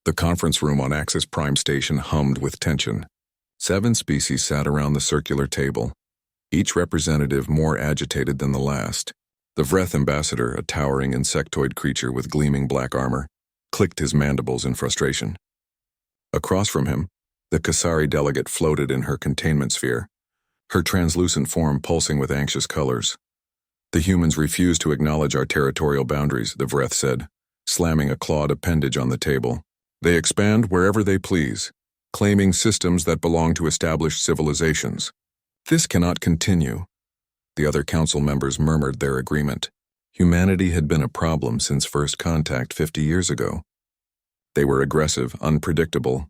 The conference room on Axis Prime Station hummed with tension. 7 species sat around the circular table, each representative more agitated than the last. The Vreth ambassador, a towering insectoid creature with gleaming black armor, clicked his mandibles in frustration. Across from him, the Kasari delegate floated in her containment sphere, her translucent form pulsing with anxious colors. The humans refuse to acknowledge our territorial boundaries, the Vreth said, slamming a clawed appendage on the table. They expand wherever they please, claiming systems that belong to established civilizations. This cannot continue. The other council members murmured their agreement. Humanity had been a problem since first contact 50 years ago. They were aggressive, unpredictable,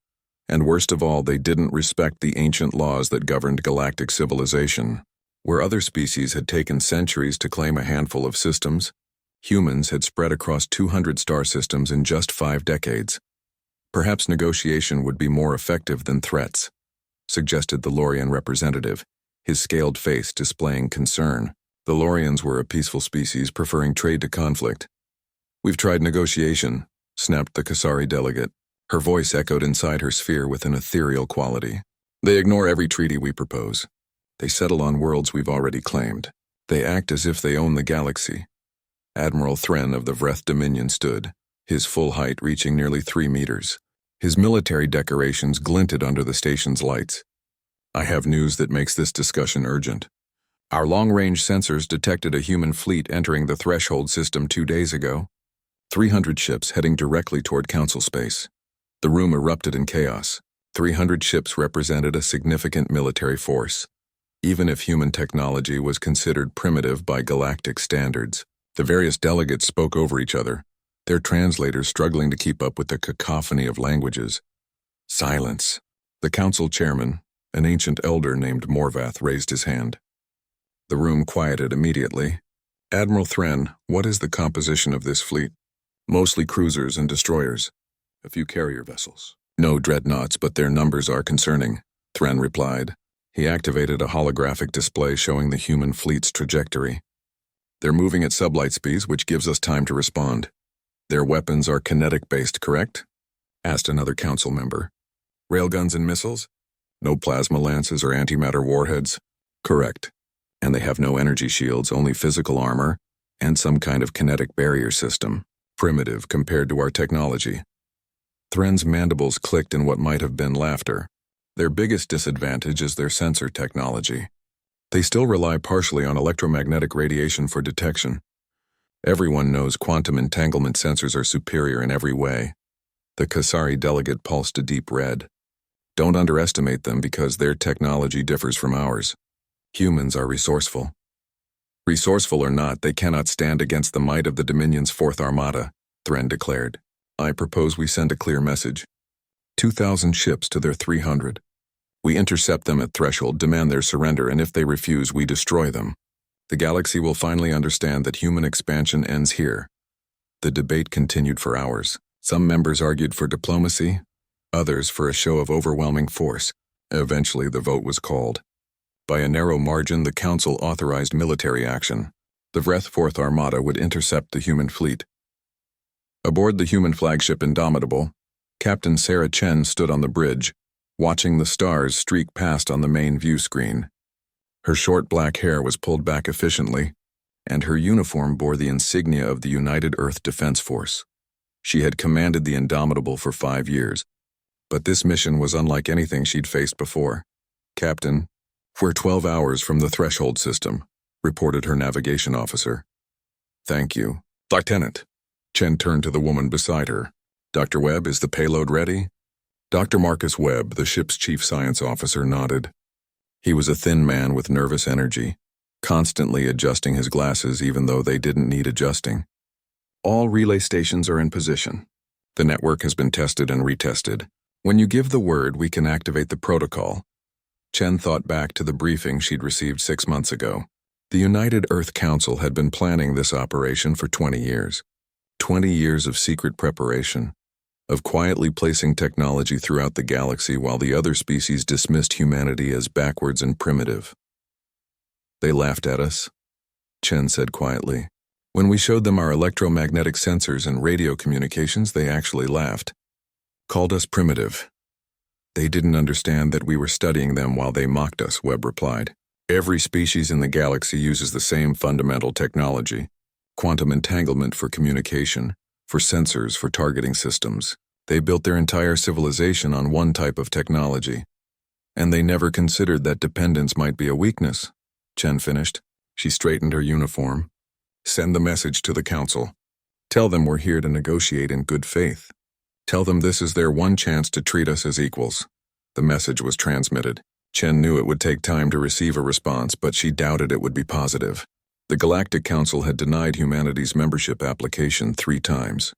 and worst of all, they didn't respect the ancient laws that governed galactic civilization. Where other species had taken centuries to claim a handful of systems, humans had spread across 200 star systems in just 5 decades. Perhaps negotiation would be more effective than threats, suggested the Lorian representative, his scaled face displaying concern. The Lorians were a peaceful species preferring trade to conflict. We've tried negotiation, snapped the Kasari delegate. Her voice echoed inside her sphere with an ethereal quality. They ignore every treaty we propose. They settle on worlds we've already claimed. They act as if they own the galaxy. Admiral Thren of the Vreth Dominion stood, his full height reaching nearly 3 meters. His military decorations glinted under the station's lights. I have news that makes this discussion urgent. Our long-range sensors detected a human fleet entering the Threshold system 2 days ago. 300 ships heading directly toward Council space. The room erupted in chaos. 300 ships represented a significant military force. Even if human technology was considered primitive by galactic standards, the various delegates spoke over each other, their translators struggling to keep up with the cacophony of languages. Silence. The council chairman, an ancient elder named Morvath, raised his hand. The room quieted immediately. Admiral Thren, what is the composition of this fleet? Mostly cruisers and destroyers. A few carrier vessels. No dreadnoughts, but their numbers are concerning, Thren replied. He activated a holographic display showing the human fleet's trajectory. They're moving at sublight speeds, which gives us time to respond. Their weapons are kinetic-based, correct? Asked another council member. Railguns and missiles? No plasma lances or antimatter warheads? Correct. And they have no energy shields, only physical armor, and some kind of kinetic barrier system. Primitive compared to our technology. Thren's mandibles clicked in what might have been laughter. Their biggest disadvantage is their sensor technology. They still rely partially on electromagnetic radiation for detection. Everyone knows quantum entanglement sensors are superior in every way. The Kasari delegate pulsed a deep red. Don't underestimate them because their technology differs from ours. Humans are resourceful. Resourceful or not, they cannot stand against the might of the Dominion's 4th Armada, Thren declared. I propose we send a clear message. 2,000 ships to their 300. We intercept them at Threshold, demand their surrender, and if they refuse, we destroy them. The galaxy will finally understand that human expansion ends here. The debate continued for hours. Some members argued for diplomacy, others for a show of overwhelming force. Eventually, the vote was called. By a narrow margin, the Council authorized military action. The Vreth 4th Armada would intercept the human fleet. Aboard the human flagship Indomitable, Captain Sarah Chen stood on the bridge, watching the stars streak past on the main view screen. Her short black hair was pulled back efficiently, and her uniform bore the insignia of the United Earth Defense Force. She had commanded the Indomitable for 5 years, but this mission was unlike anything she'd faced before. Captain, we're 12 hours from the Threshold system, reported her navigation officer. Thank you. Lieutenant. Chen turned to the woman beside her. Dr. Webb, is the payload ready? Dr. Marcus Webb, the ship's chief science officer, nodded. He was a thin man with nervous energy, constantly adjusting his glasses even though they didn't need adjusting. All relay stations are in position. The network has been tested and retested. When you give the word, we can activate the protocol. Chen thought back to the briefing she'd received 6 months ago. The United Earth Council had been planning this operation for 20 years. 20 years of secret preparation, of quietly placing technology throughout the galaxy while the other species dismissed humanity as backwards and primitive. They laughed at us, Chen said quietly. When we showed them our electromagnetic sensors and radio communications, they actually laughed. Called us primitive. They didn't understand that we were studying them while they mocked us, Webb replied. Every species in the galaxy uses the same fundamental technology. Quantum entanglement for communication, for sensors, for targeting systems. They built their entire civilization on one type of technology. And they never considered that dependence might be a weakness, Chen finished. She straightened her uniform. Send the message to the council. Tell them we're here to negotiate in good faith. Tell them this is their one chance to treat us as equals. The message was transmitted. Chen knew it would take time to receive a response, but she doubted it would be positive. The Galactic Council had denied humanity's membership application 3 times.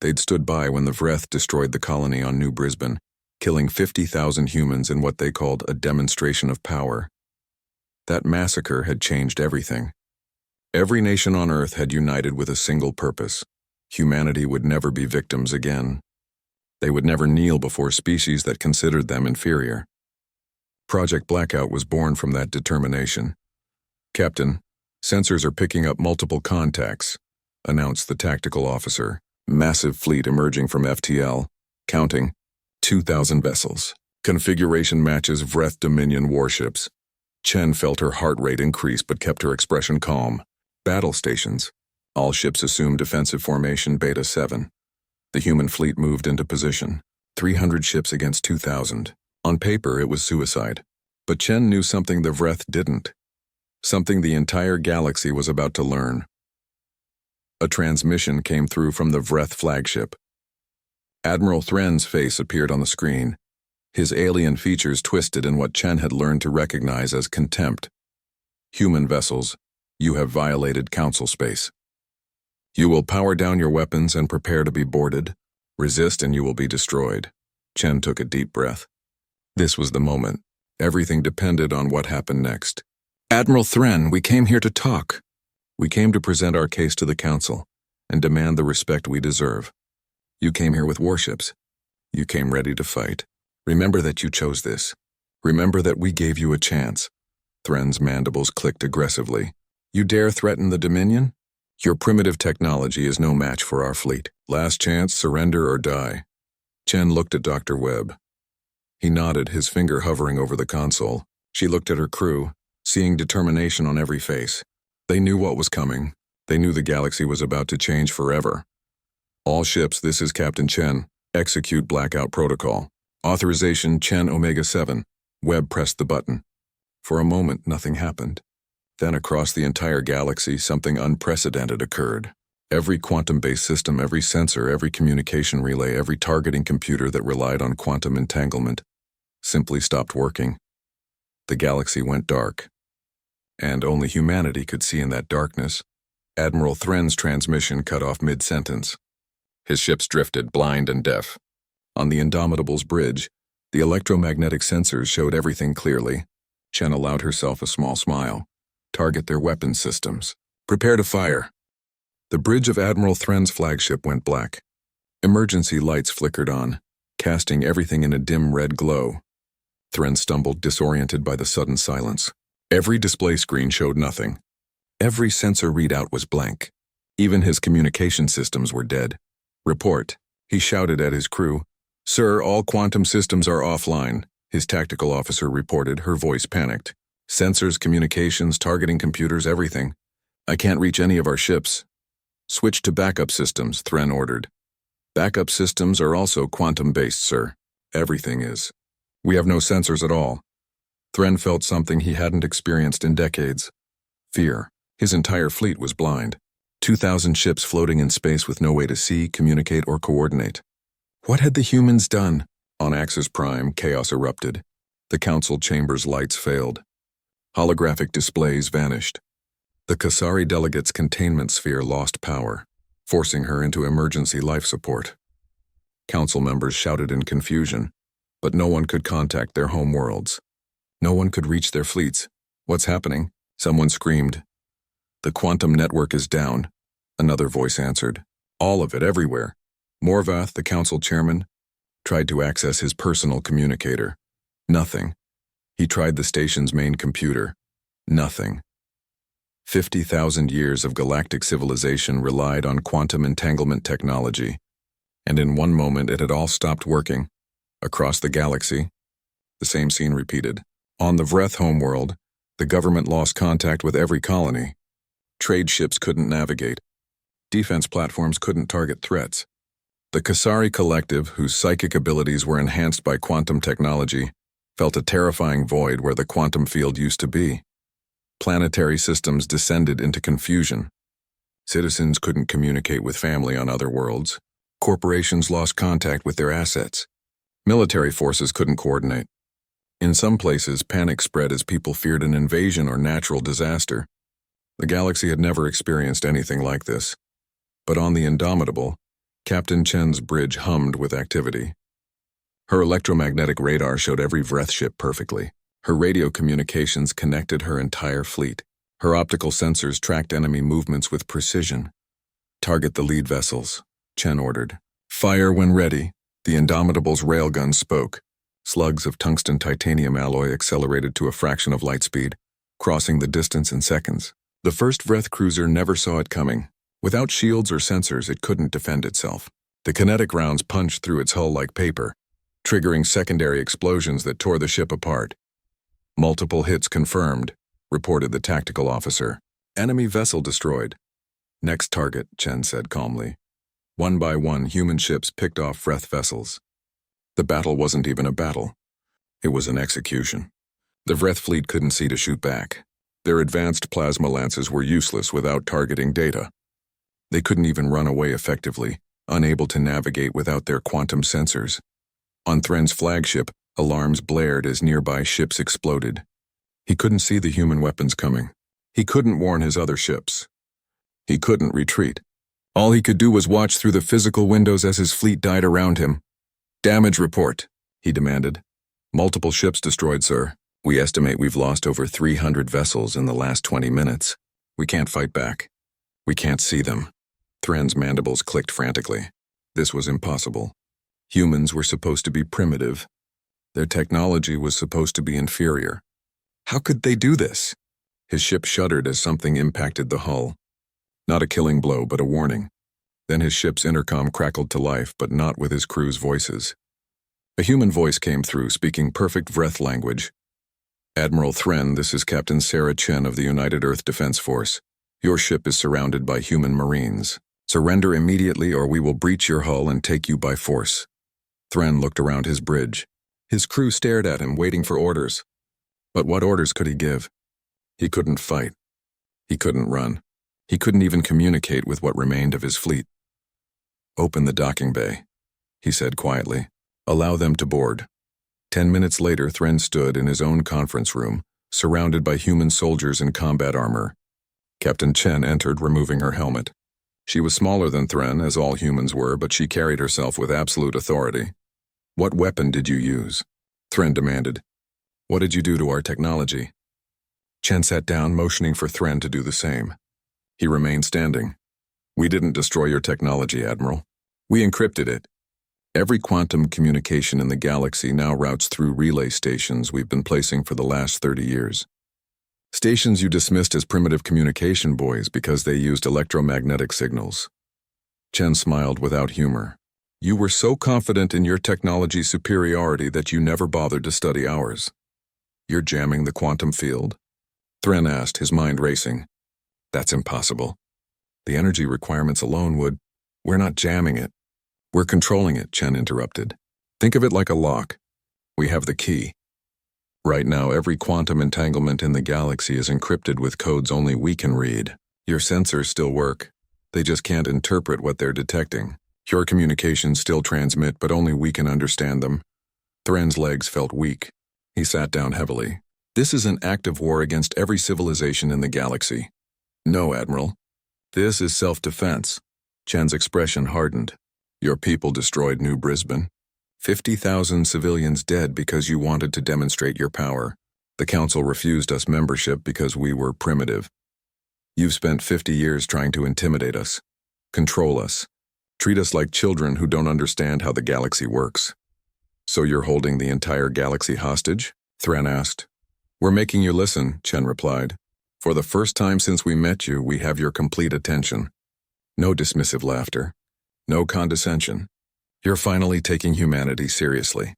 They'd stood by when the Vreth destroyed the colony on New Brisbane, killing 50,000 humans in what they called a demonstration of power. That massacre had changed everything. Every nation on Earth had united with a single purpose. Humanity would never be victims again. They would never kneel before species that considered them inferior. Project Blackout was born from that determination. Captain, sensors are picking up multiple contacts, announced the tactical officer. Massive fleet emerging from FTL, counting 2,000 vessels. Configuration matches Vreth Dominion warships. Chen felt her heart rate increase but kept her expression calm. Battle stations. All ships assume defensive formation Beta 7. The human fleet moved into position. 300 ships against 2,000. On paper, it was suicide. But Chen knew something the Vreth didn't. Something the entire galaxy was about to learn. A transmission came through from the Vreth flagship. Admiral Thren's face appeared on the screen. His alien features twisted in what Chen had learned to recognize as contempt. Human vessels, you have violated Council space. You will power down your weapons and prepare to be boarded. Resist and you will be destroyed. Chen took a deep breath. This was the moment. Everything depended on what happened next. Admiral Thren, we came here to talk. We came to present our case to the Council and demand the respect we deserve. You came here with warships. You came ready to fight. Remember that you chose this. Remember that we gave you a chance. Thren's mandibles clicked aggressively. You dare threaten the Dominion? Your primitive technology is no match for our fleet. Last chance, surrender or die. Chen looked at Dr. Webb. He nodded, his finger hovering over the console. She looked at her crew, seeing determination on every face. They knew what was coming. They knew the galaxy was about to change forever. All ships, this is Captain Chen. Execute Blackout Protocol. Authorization Chen Omega 7. Webb pressed the button. For a moment, nothing happened. Then across the entire galaxy, something unprecedented occurred. Every quantum-based system, every sensor, every communication relay, every targeting computer that relied on quantum entanglement simply stopped working. The galaxy went dark. And only humanity could see in that darkness. Admiral Thren's transmission cut off mid-sentence. His ships drifted, blind and deaf. On the Indomitable's bridge, the electromagnetic sensors showed everything clearly. Chen allowed herself a small smile. Target their weapon systems. Prepare to fire. The bridge of Admiral Thren's flagship went black. Emergency lights flickered on, casting everything in a dim red glow. Thren stumbled, disoriented by the sudden silence. Every display screen showed nothing. Every sensor readout was blank. Even his communication systems were dead. Report, he shouted at his crew. Sir, all quantum systems are offline, his tactical officer reported, her voice panicked. Sensors, communications, targeting computers, everything. I can't reach any of our ships. Switch to backup systems, Thren ordered. Backup systems are also quantum-based, sir. Everything is. We have no sensors at all. Thren felt something he hadn't experienced in decades. Fear. His entire fleet was blind. 2,000 ships floating in space with no way to see, communicate, or coordinate. What had the humans done? On Axis Prime, chaos erupted. The council chamber's lights failed. Holographic displays vanished. The Kasari delegate's containment sphere lost power, forcing her into emergency life support. Council members shouted in confusion, but no one could contact their home worlds. No one could reach their fleets. What's happening? Someone screamed. The quantum network is down, another voice answered. All of it, everywhere. Morvath, the council chairman, tried to access his personal communicator. Nothing. He tried the station's main computer. Nothing. 50,000 years of galactic civilization relied on quantum entanglement technology. And in one moment it had all stopped working. Across the galaxy, the same scene repeated. On the Vreth homeworld, the government lost contact with every colony. Trade ships couldn't navigate. Defense platforms couldn't target threats. The Kasari collective, whose psychic abilities were enhanced by quantum technology, felt a terrifying void where the quantum field used to be. Planetary systems descended into confusion. Citizens couldn't communicate with family on other worlds. Corporations lost contact with their assets. Military forces couldn't coordinate. In some places, panic spread as people feared an invasion or natural disaster. The galaxy had never experienced anything like this. But on the Indomitable, Captain Chen's bridge hummed with activity. Her electromagnetic radar showed every Vreth ship perfectly. Her radio communications connected her entire fleet. Her optical sensors tracked enemy movements with precision. Target the lead vessels, Chen ordered. Fire when ready. The Indomitable's railgun spoke. Slugs of tungsten titanium alloy accelerated to a fraction of light speed, crossing the distance in seconds. The first Vreth cruiser never saw it coming. Without shields or sensors, it couldn't defend itself. The kinetic rounds punched through its hull like paper, triggering secondary explosions that tore the ship apart. Multiple hits confirmed, reported the tactical officer. Enemy vessel destroyed. Next target, Chen said calmly. One by one, human ships picked off Vreth vessels. The battle wasn't even a battle. It was an execution. The Vreth fleet couldn't see to shoot back. Their advanced plasma lances were useless without targeting data. They couldn't even run away effectively, unable to navigate without their quantum sensors. On Thren's flagship, alarms blared as nearby ships exploded. He couldn't see the human weapons coming. He couldn't warn his other ships. He couldn't retreat. All he could do was watch through the physical windows as his fleet died around him. Damage report, he demanded. Multiple ships destroyed, sir. We estimate we've lost over 300 vessels in the last 20 minutes. We can't fight back. We can't see them. Thren's mandibles clicked frantically. This was impossible. Humans were supposed to be primitive. Their technology was supposed to be inferior. How could they do this? His ship shuddered as something impacted the hull. Not a killing blow, but a warning. Then his ship's intercom crackled to life, but not with his crew's voices. A human voice came through, speaking perfect Vreth language. Admiral Thren, this is Captain Sarah Chen of the United Earth Defense Force. Your ship is surrounded by human marines. Surrender immediately or we will breach your hull and take you by force. Thren looked around his bridge. His crew stared at him, waiting for orders. But what orders could he give? He couldn't fight. He couldn't run. He couldn't even communicate with what remained of his fleet. Open the docking bay, he said quietly. Allow them to board. 10 minutes later, Thren stood in his own conference room, surrounded by human soldiers in combat armor. Captain Chen entered, removing her helmet. She was smaller than Thren, as all humans were, but she carried herself with absolute authority. What weapon did you use? Thren demanded. What did you do to our technology? Chen sat down, motioning for Thren to do the same. He remained standing. We didn't destroy your technology, Admiral. We encrypted it. Every quantum communication in the galaxy now routes through relay stations we've been placing for the last 30 years. Stations you dismissed as primitive communication buoys because they used electromagnetic signals. Chen smiled without humor. You were so confident in your technology's superiority that you never bothered to study ours. You're jamming the quantum field? Thren asked, his mind racing. That's impossible. The energy requirements alone would... We're not jamming it. We're controlling it, Chen interrupted. Think of it like a lock. We have the key. Right now, every quantum entanglement in the galaxy is encrypted with codes only we can read. Your sensors still work. They just can't interpret what they're detecting. Your communications still transmit, but only we can understand them. Thren's legs felt weak. He sat down heavily. This is an active war against every civilization in the galaxy. No, Admiral. This is self-defense. Chen's expression hardened. Your people destroyed New Brisbane. 50,000 civilians dead because you wanted to demonstrate your power. The Council refused us membership because we were primitive. You've spent 50 years trying to intimidate us, control us, treat us like children who don't understand how the galaxy works. So you're holding the entire galaxy hostage? Thren asked. We're making you listen, Chen replied. For the first time since we met you, we have your complete attention. No dismissive laughter. No condescension. You're finally taking humanity seriously.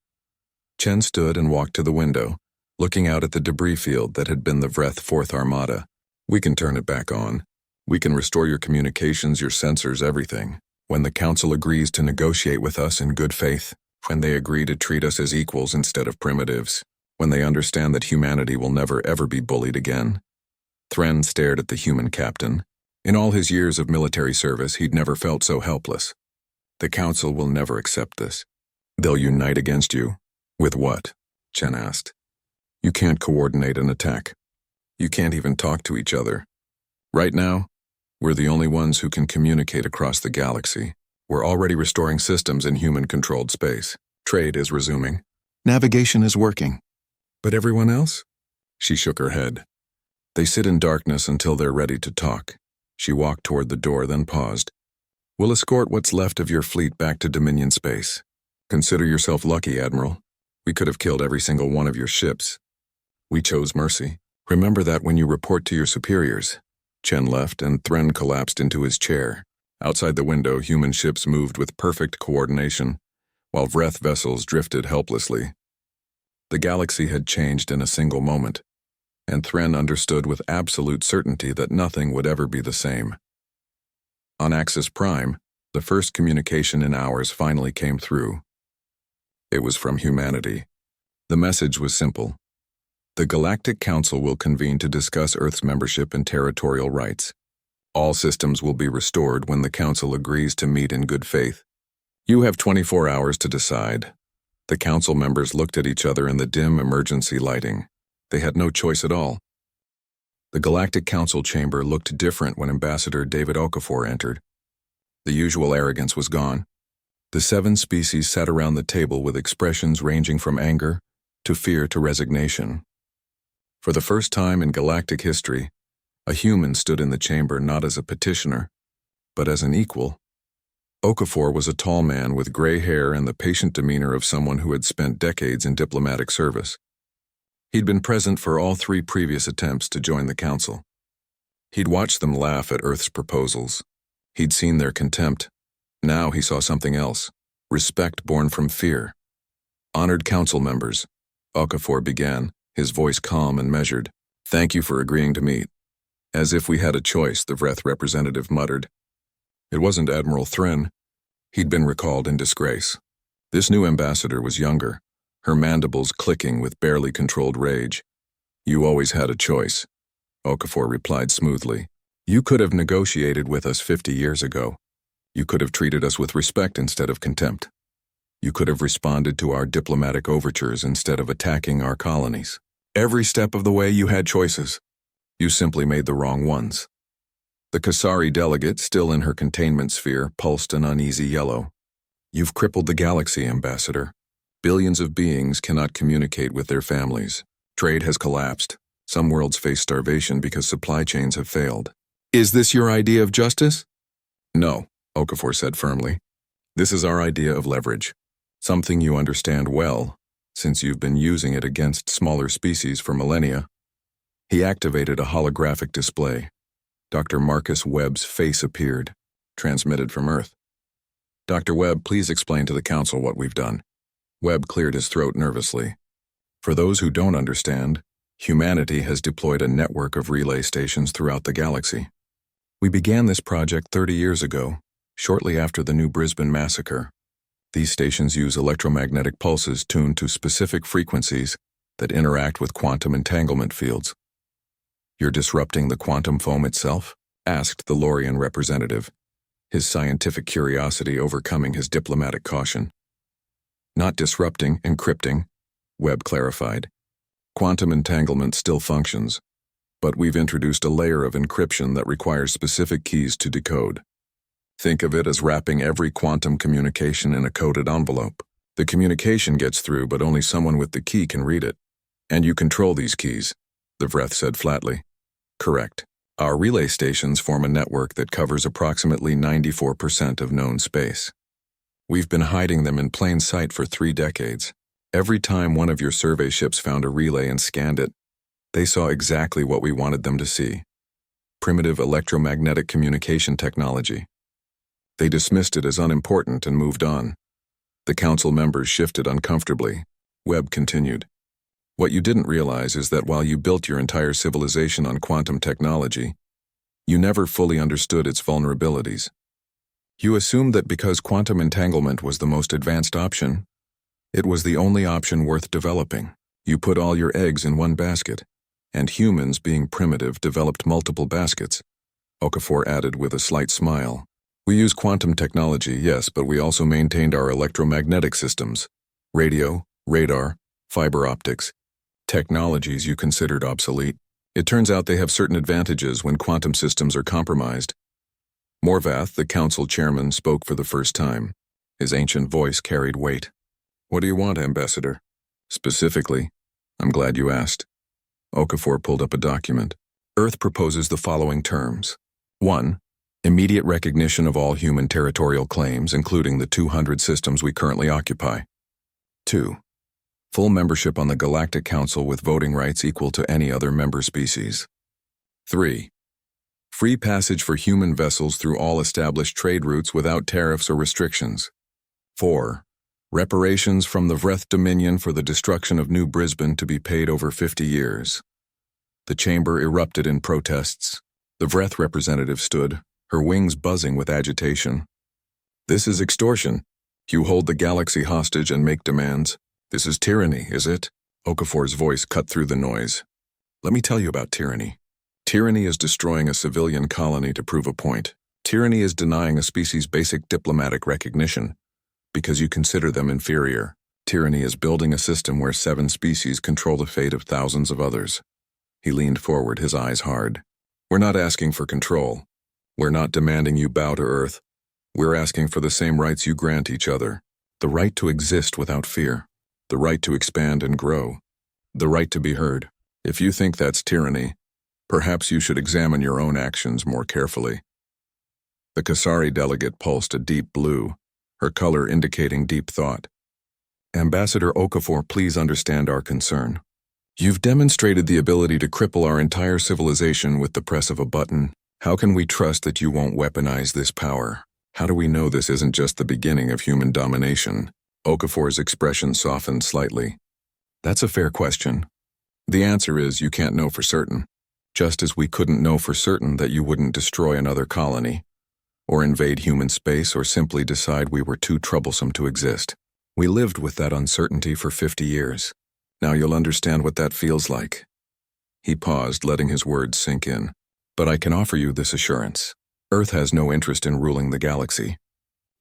Chen stood and walked to the window, looking out at the debris field that had been the Vreth Fourth Armada. We can turn it back on. We can restore your communications, your sensors, everything. When the Council agrees to negotiate with us in good faith, when they agree to treat us as equals instead of primitives, when they understand that humanity will never ever be bullied again. Thren stared at the human captain. In all his years of military service, he'd never felt so helpless. The Council will never accept this. They'll unite against you. With what? Chen asked. You can't coordinate an attack. You can't even talk to each other. Right now, we're the only ones who can communicate across the galaxy. We're already restoring systems in human-controlled space. Trade is resuming. Navigation is working. But everyone else? She shook her head. They sit in darkness until they're ready to talk. She walked toward the door, then paused. We'll escort what's left of your fleet back to Dominion space. Consider yourself lucky, Admiral. We could have killed every single one of your ships. We chose mercy. Remember that when you report to your superiors. Chen left, and Thren collapsed into his chair. Outside the window, human ships moved with perfect coordination, while Vreth vessels drifted helplessly. The galaxy had changed in a single moment, and Thren understood with absolute certainty that nothing would ever be the same. On Axis Prime, the first communication in hours finally came through. It was from humanity. The message was simple. The Galactic Council will convene to discuss Earth's membership and territorial rights. All systems will be restored when the Council agrees to meet in good faith. You have 24 hours to decide. The Council members looked at each other in the dim emergency lighting. They had no choice at all. The Galactic Council chamber looked different when Ambassador David Okafor entered. The usual arrogance was gone. The 7 species sat around the table with expressions ranging from anger to fear to resignation. For the first time in galactic history, a human stood in the chamber not as a petitioner, but as an equal. Okafor was a tall man with gray hair and the patient demeanor of someone who had spent decades in diplomatic service. He'd been present for all 3 previous attempts to join the Council. He'd watched them laugh at Earth's proposals. He'd seen their contempt. Now he saw something else, respect born from fear. Honored Council members, Okafor began, his voice calm and measured. Thank you for agreeing to meet. As if we had a choice, the Vreth representative muttered. It wasn't Admiral Thren. He'd been recalled in disgrace. This new ambassador was younger, her mandibles clicking with barely controlled rage. You always had a choice, Okafor replied smoothly. You could have negotiated with us 50 years ago. You could have treated us with respect instead of contempt. You could have responded to our diplomatic overtures instead of attacking our colonies. Every step of the way you had choices. You simply made the wrong ones. The Kasari delegate, still in her containment sphere, pulsed an uneasy yellow. You've crippled the galaxy, Ambassador. Billions of beings cannot communicate with their families. Trade has collapsed. Some worlds face starvation because supply chains have failed. Is this your idea of justice? No, Okafor said firmly. This is our idea of leverage. Something you understand well, since you've been using it against smaller species for millennia. He activated a holographic display. Dr. Marcus Webb's face appeared, transmitted from Earth. Dr. Webb, please explain to the Council what we've done. Webb cleared his throat nervously. For those who don't understand, humanity has deployed a network of relay stations throughout the galaxy. We began this project 30 years ago, shortly after the New Brisbane massacre. These stations use electromagnetic pulses tuned to specific frequencies that interact with quantum entanglement fields. You're disrupting the quantum foam itself? Asked the Lorian representative, his scientific curiosity overcoming his diplomatic caution. Not disrupting, encrypting, Webb clarified. Quantum entanglement still functions, but we've introduced a layer of encryption that requires specific keys to decode. Think of it as wrapping every quantum communication in a coded envelope. The communication gets through, but only someone with the key can read it. And you control these keys, the Vreth said flatly. Correct. Our relay stations form a network that covers approximately 94% of known space. We've been hiding them in plain sight for 3 decades. Every time one of your survey ships found a relay and scanned it, they saw exactly what we wanted them to see. Primitive electromagnetic communication technology. They dismissed it as unimportant and moved on. The council members shifted uncomfortably. Webb continued. What you didn't realize is that while you built your entire civilization on quantum technology, you never fully understood its vulnerabilities. You assumed that because quantum entanglement was the most advanced option, it was the only option worth developing. You put all your eggs in one basket, and humans, being primitive, developed multiple baskets. Okafor added with a slight smile. We use quantum technology, yes, but we also maintained our electromagnetic systems, radio, radar, fiber optics, technologies you considered obsolete. It turns out they have certain advantages when quantum systems are compromised. Morvath, the council chairman, spoke for the first time. His ancient voice carried weight. What do you want, Ambassador? Specifically, I'm glad you asked. Okafor pulled up a document. Earth proposes the following terms. 1. Immediate recognition of all human territorial claims, including the 200 systems we currently occupy. 2. Full membership on the Galactic Council with voting rights equal to any other member species. 3. Free passage for human vessels through all established trade routes without tariffs or restrictions. 4. Reparations from the Vreth Dominion for the destruction of New Brisbane to be paid over 50 years. The chamber erupted in protests. The Vreth representative stood, her wings buzzing with agitation. This is extortion. You hold the galaxy hostage and make demands. This is tyranny, is it? Okafor's voice cut through the noise. Let me tell you about tyranny. Tyranny is destroying a civilian colony to prove a point. Tyranny is denying a species basic diplomatic recognition because you consider them inferior. Tyranny is building a system where 7 species control the fate of thousands of others. He leaned forward, his eyes hard. We're not asking for control. We're not demanding you bow to Earth. We're asking for the same rights you grant each other. The right to exist without fear. The right to expand and grow. The right to be heard. If you think that's tyranny, perhaps you should examine your own actions more carefully. The Kasari delegate pulsed a deep blue, her color indicating deep thought. Ambassador Okafor, please understand our concern. You've demonstrated the ability to cripple our entire civilization with the press of a button. How can we trust that you won't weaponize this power? How do we know this isn't just the beginning of human domination? Okafor's expression softened slightly. That's a fair question. The answer is you can't know for certain. Just as we couldn't know for certain that you wouldn't destroy another colony, or invade human space, or simply decide we were too troublesome to exist. We lived with that uncertainty for 50 years. Now you'll understand what that feels like. He paused, letting his words sink in. But I can offer you this assurance. Earth has no interest in ruling the galaxy.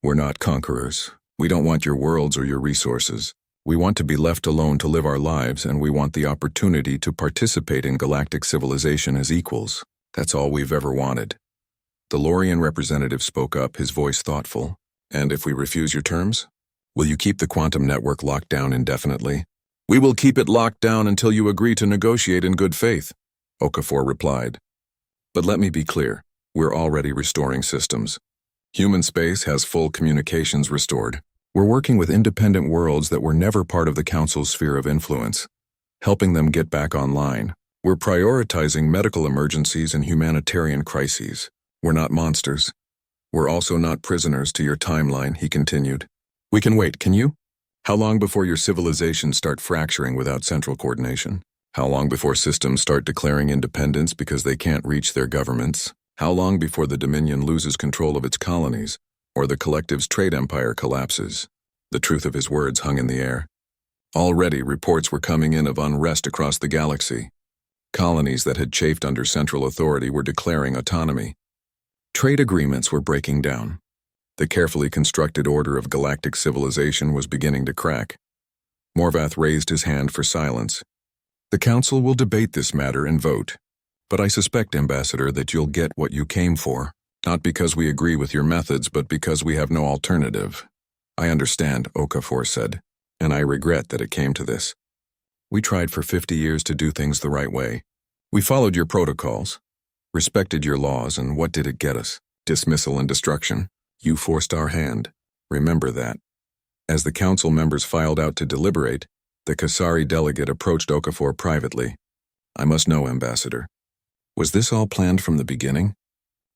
We're not conquerors. We don't want your worlds or your resources. We want to be left alone to live our lives, and we want the opportunity to participate in galactic civilization as equals. That's all we've ever wanted. The Lorian representative spoke up, his voice thoughtful. And if we refuse your terms? Will you keep the quantum network locked down indefinitely? We will keep it locked down until you agree to negotiate in good faith, Okafor replied. But let me be clear, we're already restoring systems. Human space has full communications restored. We're working with independent worlds that were never part of the Council's sphere of influence, helping them get back online. We're prioritizing medical emergencies and humanitarian crises. We're not monsters. We're also not prisoners to your timeline, he continued. We can wait, can you? How long before your civilizations start fracturing without central coordination? How long before systems start declaring independence because they can't reach their governments? How long before the Dominion loses control of its colonies, or the Collective's trade empire collapses? The truth of his words hung in the air. Already, reports were coming in of unrest across the galaxy. Colonies that had chafed under central authority were declaring autonomy. Trade agreements were breaking down. The carefully constructed order of galactic civilization was beginning to crack. Morvath raised his hand for silence. The Council will debate this matter and vote. But I suspect, Ambassador, that you'll get what you came for, not because we agree with your methods, but because we have no alternative. I understand, Okafor said, and I regret that it came to this. We tried for 50 years to do things the right way. We followed your protocols, respected your laws, and what did it get us? Dismissal and destruction. You forced our hand. Remember that. As the Council members filed out to deliberate, the Kasari delegate approached Okafor privately. I must know, Ambassador. Was this all planned from the beginning?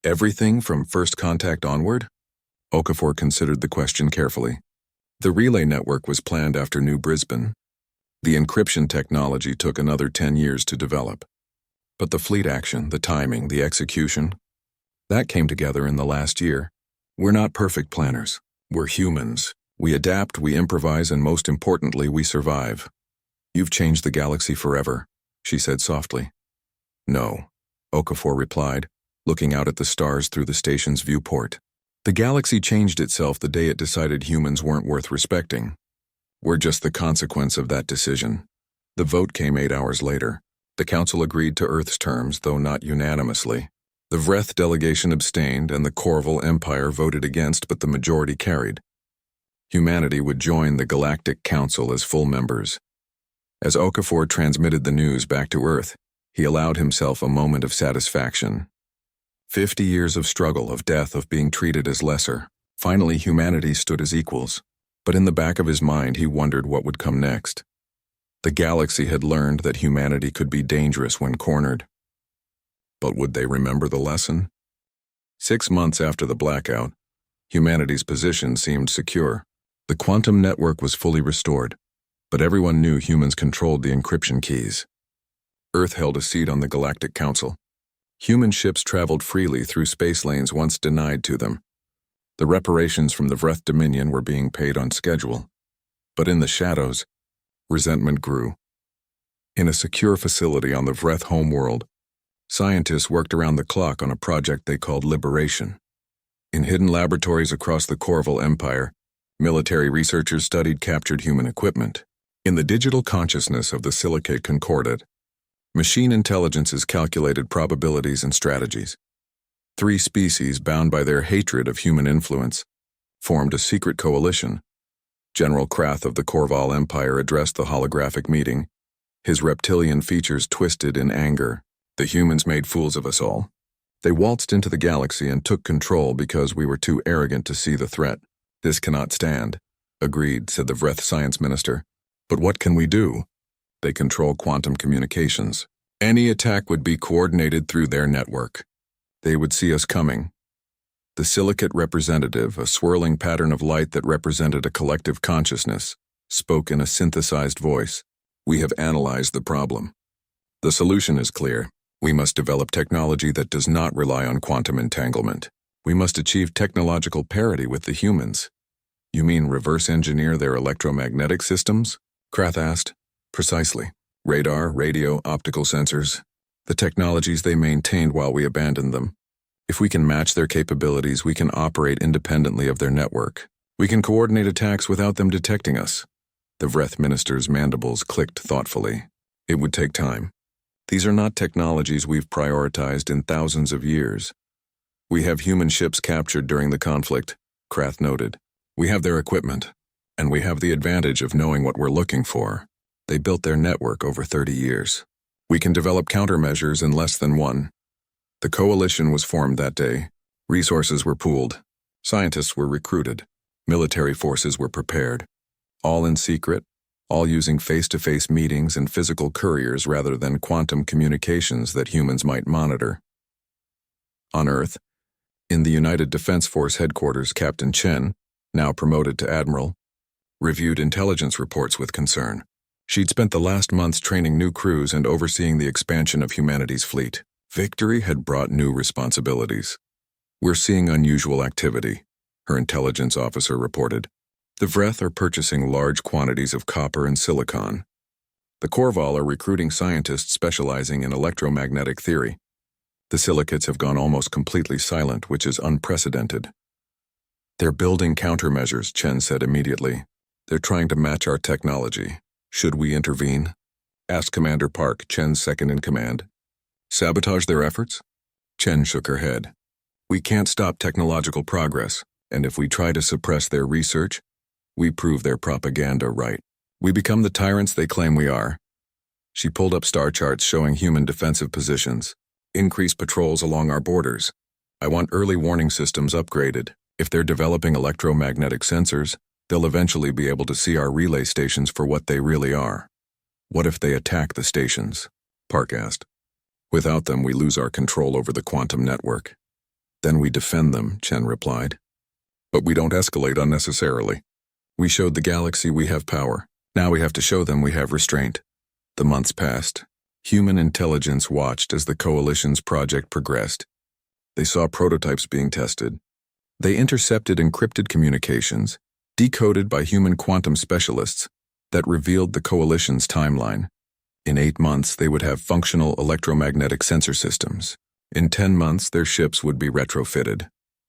Everything from first contact onward? Okafor considered the question carefully. The relay network was planned after New Brisbane. The encryption technology took another 10 years to develop. But the fleet action, the timing, the execution, that came together in the last year. We're not perfect planners. We're humans. We adapt, we improvise, and most importantly, we survive. You've changed the galaxy forever, she said softly. No, Okafor replied, looking out at the stars through the station's viewport. The galaxy changed itself the day it decided humans weren't worth respecting. We're just the consequence of that decision. The vote came 8 hours later. The Council agreed to Earth's terms, though not unanimously. The Vreth delegation abstained, and the Corval Empire voted against, but the majority carried. Humanity would join the Galactic Council as full members. As Okafor transmitted the news back to Earth, he allowed himself a moment of satisfaction. 50 years of struggle, of death, of being treated as lesser. Finally, humanity stood as equals. But in the back of his mind, he wondered what would come next. The galaxy had learned that humanity could be dangerous when cornered. But would they remember the lesson? 6 months after the blackout, humanity's position seemed secure. The quantum network was fully restored, but everyone knew humans controlled the encryption keys. Earth held a seat on the Galactic Council. Human ships traveled freely through space lanes once denied to them. The reparations from the Vreth Dominion were being paid on schedule. But in the shadows, resentment grew. In a secure facility on the Vreth homeworld, scientists worked around the clock on a project they called Liberation. In hidden laboratories across the Corval Empire, military researchers studied captured human equipment. In the digital consciousness of the Silicate Concordat, machine intelligences calculated probabilities and strategies. 3 species, bound by their hatred of human influence, formed a secret coalition. General Krath of the Corval Empire addressed the holographic meeting, his reptilian features twisted in anger. The humans made fools of us all. They waltzed into the galaxy and took control because we were too arrogant to see the threat. This cannot stand. Agreed, said the Vreth science minister. But what can we do? They control quantum communications. Any attack would be coordinated through their network. They would see us coming. The silicate representative, a swirling pattern of light that represented a collective consciousness, spoke in a synthesized voice. We have analyzed the problem. The solution is clear. We must develop technology that does not rely on quantum entanglement. We must achieve technological parity with the humans. You mean reverse engineer their electromagnetic systems? Krath asked. Precisely. Radar, radio, optical sensors. The technologies they maintained while we abandoned them. If we can match their capabilities, we can operate independently of their network. We can coordinate attacks without them detecting us. The Vreth minister's mandibles clicked thoughtfully. It would take time. These are not technologies we've prioritized in thousands of years. We have human ships captured during the conflict, Krath noted. We have their equipment, and we have the advantage of knowing what we're looking for. They built their network over 30 years. We can develop countermeasures in less than one. The coalition was formed that day. Resources were pooled. Scientists were recruited. Military forces were prepared. All in secret, all using face-to-face meetings and physical couriers rather than quantum communications that humans might monitor. On Earth, in the United Defense Force headquarters, Captain Chen, now promoted to Admiral, reviewed intelligence reports with concern. She'd spent the last months training new crews and overseeing the expansion of humanity's fleet. Victory had brought new responsibilities. We're seeing unusual activity, her intelligence officer reported. The Vreth are purchasing large quantities of copper and silicon. The Corval are recruiting scientists specializing in electromagnetic theory. The silicates have gone almost completely silent, which is unprecedented. They're building countermeasures, Chen said immediately. They're trying to match our technology. Should we intervene? Asked Commander Park, Chen's second-in-command. Sabotage their efforts? Chen shook her head. We can't stop technological progress, and if we try to suppress their research, we prove their propaganda right. We become the tyrants they claim we are. She pulled up star charts showing human defensive positions. Increase patrols along our borders. I want early warning systems upgraded. If they're developing electromagnetic sensors, they'll eventually be able to see our relay stations for what they really are. What if they attack the stations? Park asked. Without them, we lose our control over the quantum network. Then we defend them, Chen replied. But we don't escalate unnecessarily. We showed the galaxy we have power. Now we have to show them we have restraint. The months passed. Human intelligence watched as the Coalition's project progressed. They saw prototypes being tested. They intercepted encrypted communications, decoded by human quantum specialists, that revealed the Coalition's timeline. In 8 months, they would have functional electromagnetic sensor systems. In 10 months, their ships would be retrofitted.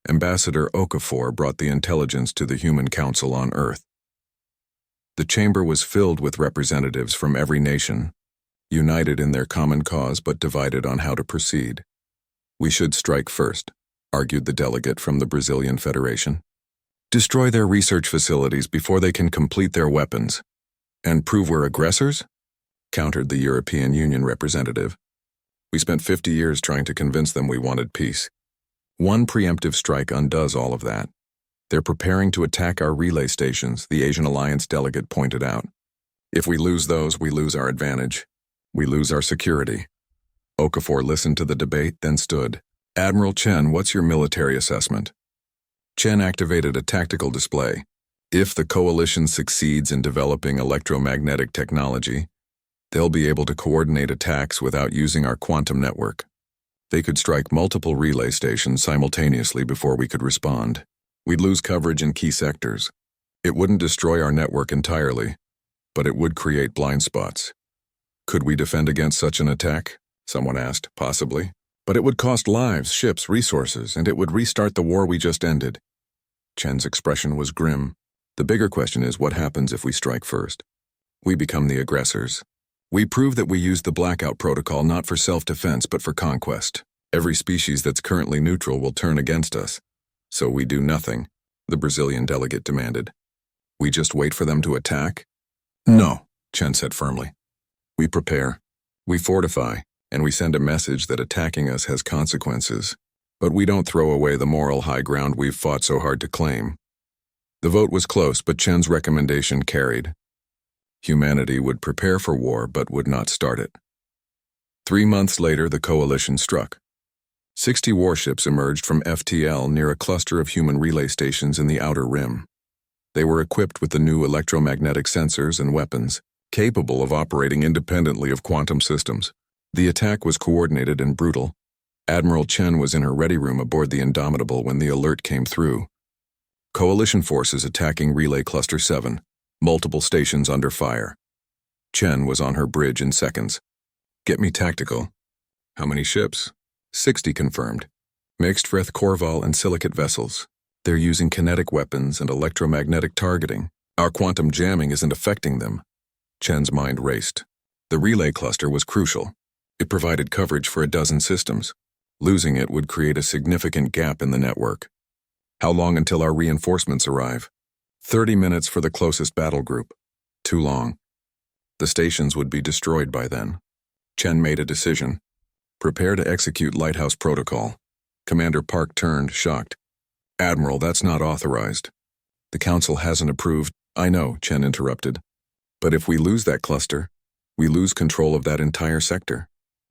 Ambassador Okafor brought the intelligence to the Human Council on Earth. The chamber was filled with representatives from every nation, united in their common cause but divided on how to proceed. We should strike first, argued the delegate from the Brazilian Federation. Destroy their research facilities before they can complete their weapons. And prove we're aggressors? Countered the European Union representative. We spent 50 years trying to convince them we wanted peace. One preemptive strike undoes all of that. They're preparing to attack our relay stations, the Asian Alliance delegate pointed out. If we lose those, we lose our advantage. We lose our security. Okafor listened to the debate, then stood. Admiral Chen, what's your military assessment? Chen activated a tactical display. If the Coalition succeeds in developing electromagnetic technology, they'll be able to coordinate attacks without using our quantum network. They could strike multiple relay stations simultaneously before we could respond. We'd lose coverage in key sectors. It wouldn't destroy our network entirely, but it would create blind spots. Could we defend against such an attack? Someone asked. Possibly. But it would cost lives, ships, resources, and it would restart the war we just ended. Chen's expression was grim. The bigger question is what happens if we strike first? We become the aggressors. We prove that we use the blackout protocol not for self-defense but for conquest. Every species that's currently neutral will turn against us. So we do nothing, the Brazilian delegate demanded. We just wait for them to attack? No, Chen said firmly. We prepare, we fortify, and we send a message that attacking us has consequences. But we don't throw away the moral high ground we've fought so hard to claim. The vote was close, but Chen's recommendation carried. Humanity would prepare for war but would not start it. 3 months later, the Coalition struck. 60 warships emerged from FTL near a cluster of human relay stations in the Outer Rim. They were equipped with the new electromagnetic sensors and weapons, capable of operating independently of quantum systems. The attack was coordinated and brutal. Admiral Chen was in her ready room aboard the Indomitable when the alert came through. Coalition forces attacking Relay Cluster 7, multiple stations under fire. Chen was on her bridge in seconds. Get me tactical. How many ships? 60 confirmed. Mixed Freth Corval and silicate vessels. They're using kinetic weapons and electromagnetic targeting. Our quantum jamming isn't affecting them. Chen's mind raced. The relay cluster was crucial. It provided coverage for a dozen systems. Losing it would create a significant gap in the network. How long until our reinforcements arrive? 30 minutes for the closest battle group. Too long. The stations would be destroyed by then. Chen made a decision. Prepare to execute Lighthouse Protocol. Commander Park turned, shocked. Admiral, that's not authorized. The Council hasn't approved. I know, Chen interrupted. But if we lose that cluster, we lose control of that entire sector.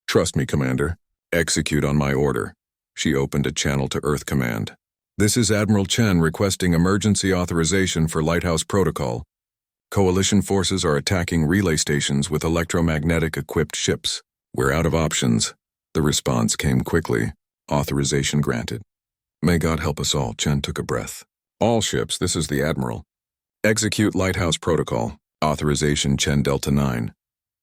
Trust me, Commander. Execute on my order. She opened a channel to Earth Command. This is Admiral Chen requesting emergency authorization for Lighthouse Protocol. Coalition forces are attacking relay stations with electromagnetic-equipped ships. We're out of options. The response came quickly. Authorization granted. May God help us all, Chen took a breath. All ships, this is the Admiral. Execute Lighthouse Protocol. Authorization Chen Delta 9.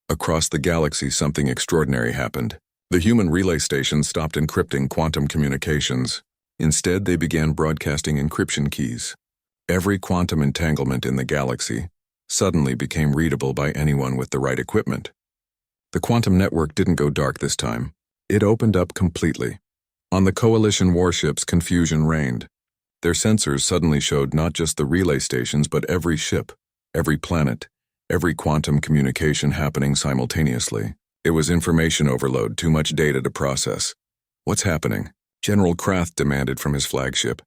Across the galaxy, something extraordinary happened. The human relay stations stopped encrypting quantum communications. Instead, they began broadcasting encryption keys. Every quantum entanglement in the galaxy suddenly became readable by anyone with the right equipment. The quantum network didn't go dark this time. It opened up completely. On the Coalition warships, confusion reigned. Their sensors suddenly showed not just the relay stations but every ship, every planet, every quantum communication happening simultaneously. It was information overload, too much data to process. What's happening? General Krath demanded from his flagship.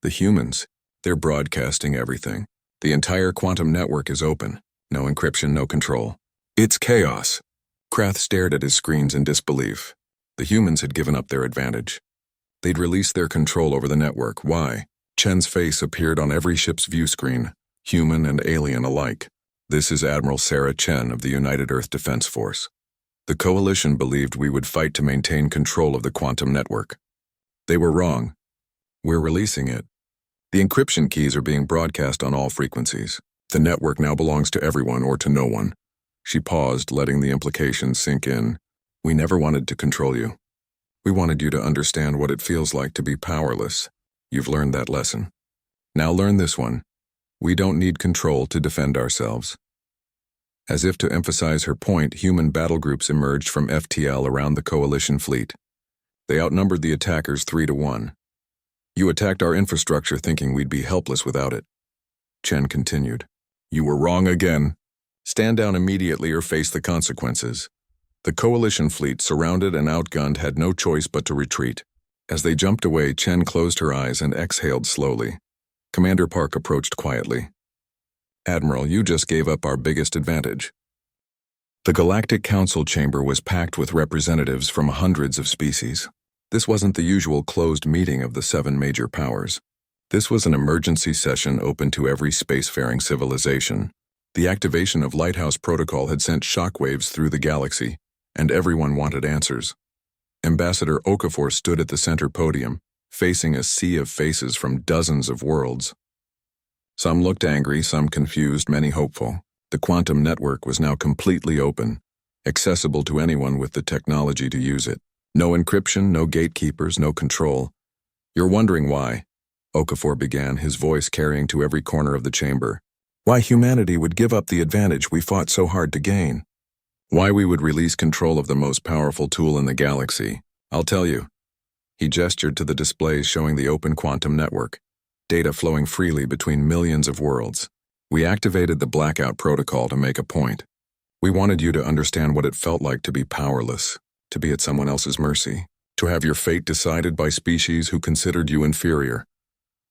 The humans, they're broadcasting everything. The entire quantum network is open. No encryption, no control. It's chaos. Krath stared at his screens in disbelief. The humans had given up their advantage. They'd released their control over the network. Why? Chen's face appeared on every ship's view screen. human and alien alike. This is Admiral Sarah Chen of the United Earth Defense Force. The Coalition believed we would fight to maintain control of the quantum network. They were wrong. We're releasing it. The encryption keys are being broadcast on all frequencies. The network now belongs to everyone or to no one. She paused, letting the implications sink in. We never wanted to control you. We wanted you to understand what it feels like to be powerless. You've learned that lesson. Now learn this one. We don't need control to defend ourselves. As if to emphasize her point, human battle groups emerged from FTL around the Coalition fleet. They outnumbered the attackers 3-1. You attacked our infrastructure thinking we'd be helpless without it. Chen continued. You were wrong again. Stand down immediately or face the consequences. The Coalition fleet, surrounded and outgunned, had no choice but to retreat. As they jumped away, Chen closed her eyes and exhaled slowly. Commander Park approached quietly. Admiral, you just gave up our biggest advantage. The Galactic Council chamber was packed with representatives from hundreds of species. This wasn't the usual closed meeting of the 7 major powers. This was an emergency session open to every spacefaring civilization. The activation of Lighthouse Protocol had sent shockwaves through the galaxy, and everyone wanted answers. Ambassador Okafor stood at the center podium, facing a sea of faces from dozens of worlds. Some looked angry, some confused, many hopeful. The quantum network was now completely open, accessible to anyone with the technology to use it. No encryption, no gatekeepers, no control. You're wondering why, Okafor began, his voice carrying to every corner of the chamber. Why humanity would give up the advantage we fought so hard to gain. Why we would release control of the most powerful tool in the galaxy. I'll tell you. He gestured to the displays showing the open quantum network, data flowing freely between millions of worlds. We activated the blackout protocol to make a point. We wanted you to understand what it felt like to be powerless, to be at someone else's mercy, to have your fate decided by species who considered you inferior.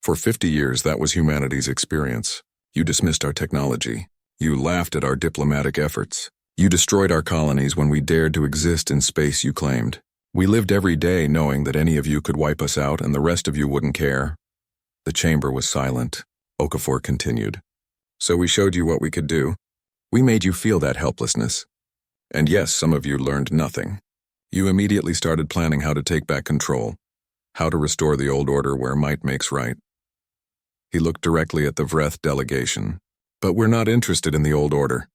For 50 years, that was humanity's experience. You dismissed our technology. You laughed at our diplomatic efforts. You destroyed our colonies when we dared to exist in space you claimed. We lived every day knowing that any of you could wipe us out and the rest of you wouldn't care. The chamber was silent. Okafor continued. So we showed you what we could do. We made you feel that helplessness. And yes, some of you learned nothing. You immediately started planning how to take back control, how to restore the old order where might makes right. He looked directly at the Vreth delegation. But we're not interested in the old order.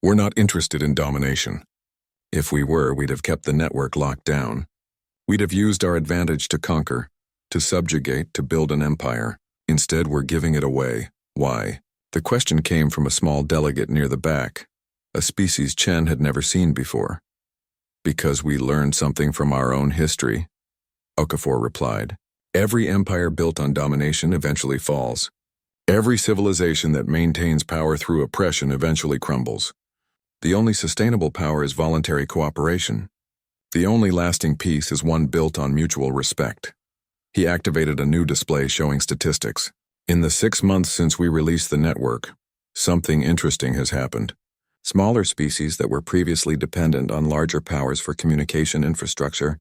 We're not interested in domination. If we were, we'd have kept the network locked down. We'd have used our advantage to conquer, to subjugate, to build an empire. Instead, we're giving it away. Why? The question came from a small delegate near the back, a species Chen had never seen before. Because we learned something from our own history, Okafor replied. Every empire built on domination eventually falls. Every civilization that maintains power through oppression eventually crumbles. The only sustainable power is voluntary cooperation. The only lasting peace is one built on mutual respect. He activated a new display showing statistics. In the 6 months since we released the network, something interesting has happened. Smaller species that were previously dependent on larger powers for communication infrastructure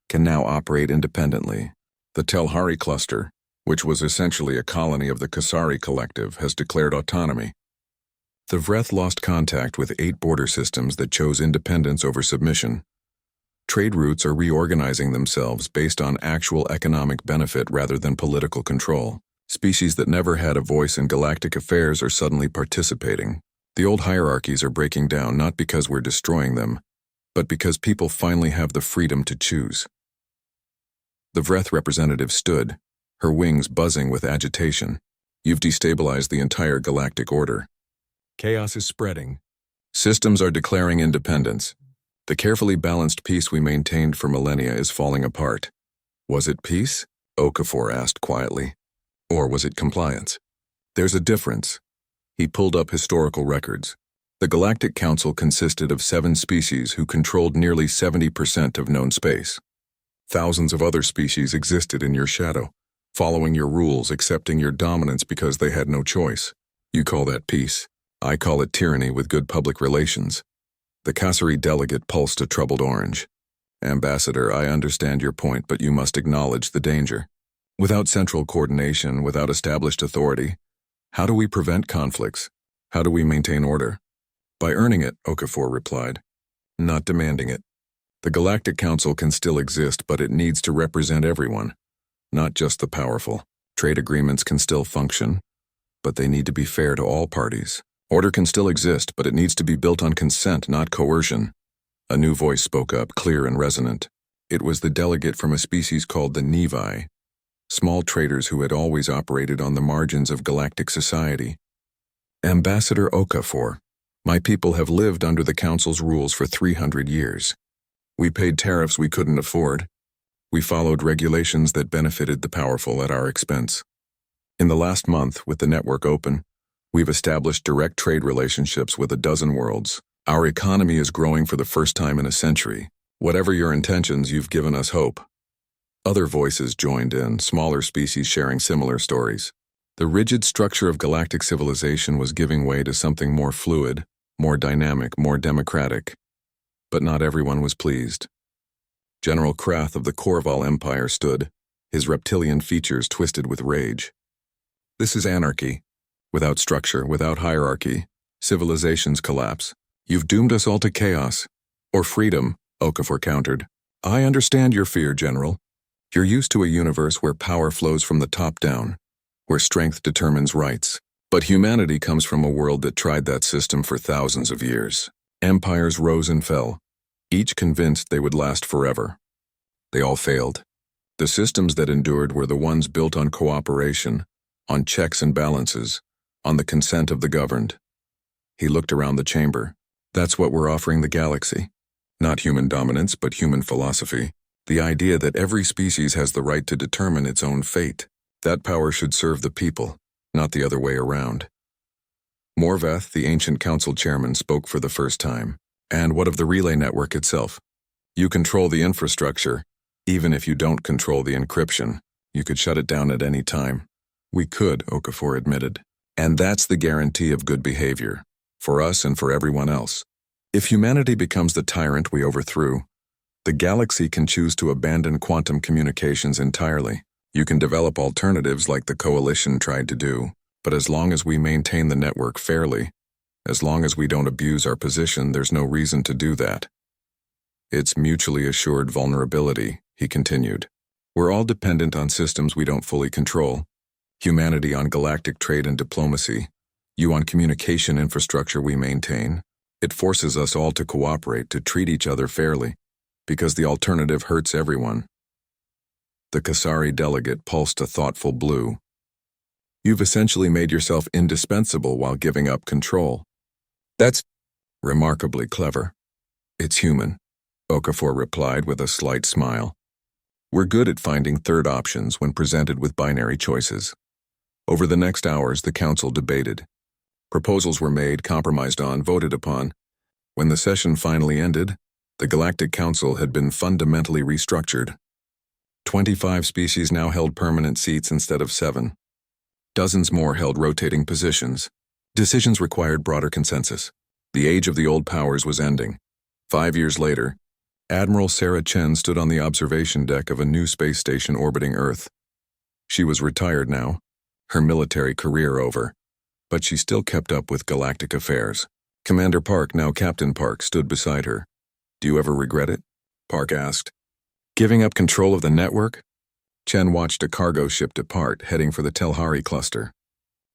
can now operate independently. The Telhari cluster, which was essentially a colony of the Kasari collective, has declared autonomy. The Vreth lost contact with 8 border systems that chose independence over submission. Trade routes are reorganizing themselves based on actual economic benefit rather than political control. Species that never had a voice in galactic affairs are suddenly participating. The old hierarchies are breaking down not because we're destroying them, but because people finally have the freedom to choose. The Vreth representative stood, her wings buzzing with agitation. You've destabilized the entire galactic order. Chaos is spreading. Systems are declaring independence. The carefully balanced peace we maintained for millennia is falling apart. Was it peace? Okafor asked quietly. Or was it compliance? There's a difference. He pulled up historical records. The Galactic Council consisted of 7 species who controlled nearly 70% of known space. Thousands of other species existed in your shadow, following your rules, accepting your dominance because they had no choice. You call that peace. I call it tyranny with good public relations. The Kasari delegate pulsed a troubled orange. Ambassador, I understand your point, but you must acknowledge the danger. Without central coordination, without established authority, How do we prevent conflicts? How do we maintain order? By earning it, Okafor replied, not demanding it. The Galactic Council can still exist, but it needs to represent everyone, not just the powerful. Trade agreements can still function, but they need to be fair to all parties. Order can still exist, but it needs to be built on consent, not coercion. A new voice spoke up, clear and resonant. It was the delegate from a species called the Nevi, small traders who had always operated on the margins of galactic society. Ambassador Okafor, my people have lived under the Council's rules for 300 years. We paid tariffs we couldn't afford. We followed regulations that benefited the powerful at our expense. In the last month, with the network open, we've established direct trade relationships with a dozen worlds. Our economy is growing for the first time in a century. Whatever your intentions, you've given us hope. Other voices joined in, smaller species sharing similar stories. The rigid structure of galactic civilization was giving way to something more fluid, more dynamic, more democratic. But not everyone was pleased. General Krath of the Korval Empire stood, his reptilian features twisted with rage. This is anarchy. Without structure, without hierarchy, civilizations collapse. You've doomed us all to chaos. Or freedom, Okafor countered. I understand your fear, General. You're used to a universe where power flows from the top down, where strength determines rights. But humanity comes from a world that tried that system for thousands of years. Empires rose and fell, each convinced they would last forever. They all failed. The systems that endured were the ones built on cooperation, on checks and balances, on the consent of the governed. He looked around the chamber. That's what we're offering the galaxy. Not human dominance, but human philosophy. The idea that every species has the right to determine its own fate. That power should serve the people, not the other way around. Morvath, the ancient council chairman, spoke for the first time. And what of the relay network itself? You control the infrastructure. Even if you don't control the encryption, you could shut it down at any time. We could, Okafor admitted. And that's the guarantee of good behavior, for us and for everyone else. If humanity becomes the tyrant we overthrew, the galaxy can choose to abandon quantum communications entirely. You can develop alternatives like the Coalition tried to do, but as long as we maintain the network fairly, as long as we don't abuse our position, there's no reason to do that. It's mutually assured vulnerability, he continued. We're all dependent on systems we don't fully control. Humanity on galactic trade and diplomacy, you on communication infrastructure we maintain. It forces us all to cooperate, to treat each other fairly, because the alternative hurts everyone. The Kasari delegate pulsed a thoughtful blue. You've essentially made yourself indispensable while giving up control. That's remarkably clever. It's human, Okafor replied with a slight smile. We're good at finding third options when presented with binary choices. Over the next hours, the council debated. Proposals were made, compromised on, voted upon. When the session finally ended, the Galactic Council had been fundamentally restructured. 25 species now held permanent seats instead of 7. Dozens more held rotating positions. Decisions required broader consensus. The age of the old powers was ending. 5 years later, Admiral Sarah Chen stood on the observation deck of a new space station orbiting Earth. She was retired now, her military career over, but she still kept up with galactic affairs. Commander Park, now Captain Park, stood beside her. Do you ever regret it? Park asked. Giving up control of the network? Chen watched a cargo ship depart, heading for the Telhari cluster.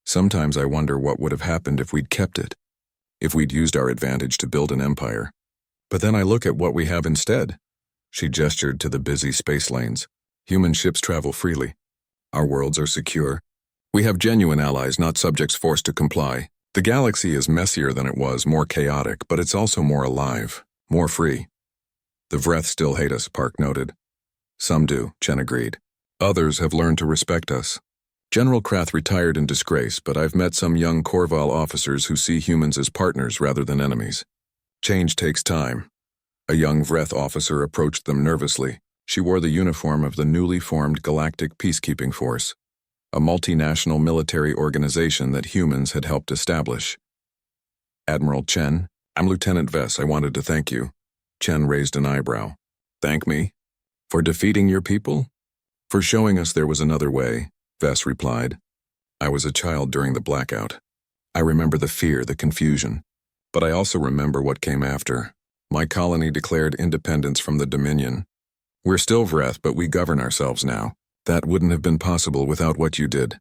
Sometimes I wonder what would have happened if we'd kept it, if we'd used our advantage to build an empire. But then I look at what we have instead. She gestured to the busy space lanes. Human ships travel freely. Our worlds are secure. We have genuine allies, not subjects forced to comply. The galaxy is messier than it was, more chaotic, but it's also more alive, more free. The Vreth still hate us, Park noted. Some do, Chen agreed. Others have learned to respect us. General Krath retired in disgrace, but I've met some young Korval officers who see humans as partners rather than enemies. Change takes time. A young Vreth officer approached them nervously. She wore the uniform of the newly formed Galactic Peacekeeping Force, a multinational military organization that humans had helped establish. Admiral Chen, I'm Lieutenant Vess. I wanted to thank you. Chen raised an eyebrow. Thank me? For defeating your people? For showing us there was another way, Vess replied. I was a child during the blackout. I remember the fear, the confusion. But I also remember what came after. My colony declared independence from the Dominion. We're still Vreth, but we govern ourselves now. That wouldn't have been possible without what you did.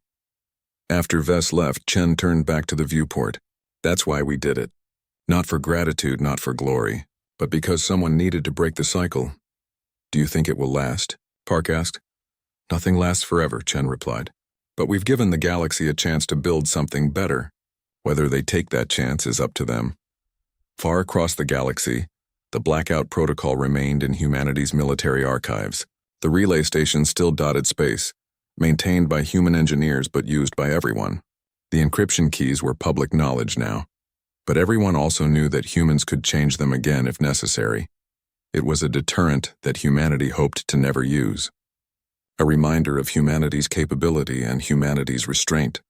After Vess left, Chen turned back to the viewport. That's why we did it. Not for gratitude, not for glory, but because someone needed to break the cycle. Do you think it will last? Park asked. Nothing lasts forever, Chen replied. But we've given the galaxy a chance to build something better. Whether they take that chance is up to them. Far across the galaxy, the blackout protocol remained in humanity's military archives. The relay station still dotted space, maintained by human engineers but used by everyone. The encryption keys were public knowledge now, but everyone also knew that humans could change them again if necessary. It was a deterrent that humanity hoped to never use. A reminder of humanity's capability and humanity's restraint.